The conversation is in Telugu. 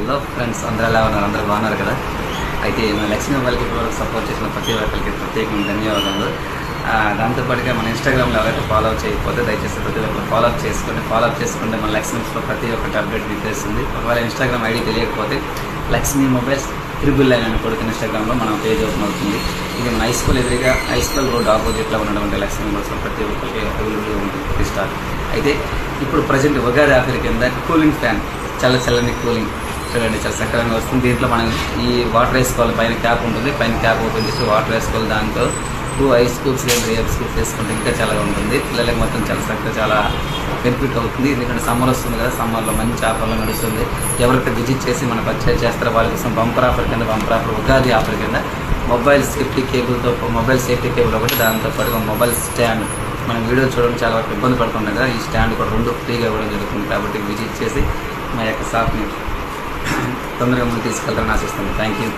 హలో ఫ్రెండ్స్, అందరూ ఎలా ఉన్నారు? అందరూ బాగున్నారు కదా? అయితే మన లక్ష్మీ మొబైల్కి ఇప్పటివరకు సపోర్ట్ చేసిన ప్రతి ఒక్కరికి ప్రత్యేకంగా ధన్యవాదాలు. దాంతోపాటుగా మన ఇన్స్టాగ్రామ్లో ఎవరైతే ఫాలో చేయకపోతే దయచేసి ప్రతి ఒక్కరు ఫాలో అప్ చేసుకుంటే మన లక్ష్మీస్లో ప్రతి ఒక్కటి అప్డేట్ మీకు తెలుస్తుంది. ఒకవేళ ఇన్స్టాగ్రామ్ ఐడి తెలియకపోతే లక్ష్మీ మొబైల్స్ 999 అని కొడుకు ఇన్స్టాగ్రామ్లో మన పేజ్ ఓపెన్ అవుతుంది. ఇది మన హై స్కూల్ ఎదురుగా హై స్కూల్ రోడ్ ఆపోజిట్లో ఉన్నటువంటి లక్ష్మీ మొబైల్స్లో ప్రతి ఒక్కరికి అవైలబుల్గా ఉంటుంది ప్రతి స్టార్. అయితే ఇప్పుడు ప్రజెంట్ ఉగాది ఆఫర్ కింద కూలింగ్ ఫ్యాన్, చల్లని కూలింగ్ చూడండి, చాలా సక్రమంగా వస్తుంది. దీంట్లో మనం ఈ వాటర్ వేసుకోవాలి, పైన క్యాప్ ఉంటుంది, పైన క్యాప్ ఓపెన్ చేసి వాటర్ వేసుకోవాలి. దాంతో 2 ఐస్ క్యూబ్స్ లేదా 3 ఐస్ క్యూబ్స్ వేసుకుంటే ఇంకా చాలా ఉంటుంది. పిల్లలకి మొత్తం చాలా చక్కగా చాలా బెనిఫిట్ అవుతుంది. ఎందుకంటే సమ్మర్ వస్తుంది కదా, సమ్మర్లో మంచి ఆఫర్లో నడుస్తుంది. ఎవరైతే విజిట్ చేసి మనం పర్చేజ్ చేస్తారో వాళ్ళ కోసం బంపర్ ఆఫర్ ఉగాది ఆఫర్ కింద మొబైల్ సేఫ్టీ కేబుల్ ఒకటి, దాంతోపాటుగా మొబైల్ స్టాండ్. మనం వీడియో చూడడం చాలా వరకు ఇబ్బంది పడుతుంటాం కదా, ఈ స్టాండ్ కూడా 2 ఫ్రీగా ఇవ్వడం జరుగుతుంది. కాబట్టి విజిట్ చేసి మా యొక్క షాప్ని తొందరగా ముందు తీసుకెళ్తారని ఆశిస్తుంది. Thank you.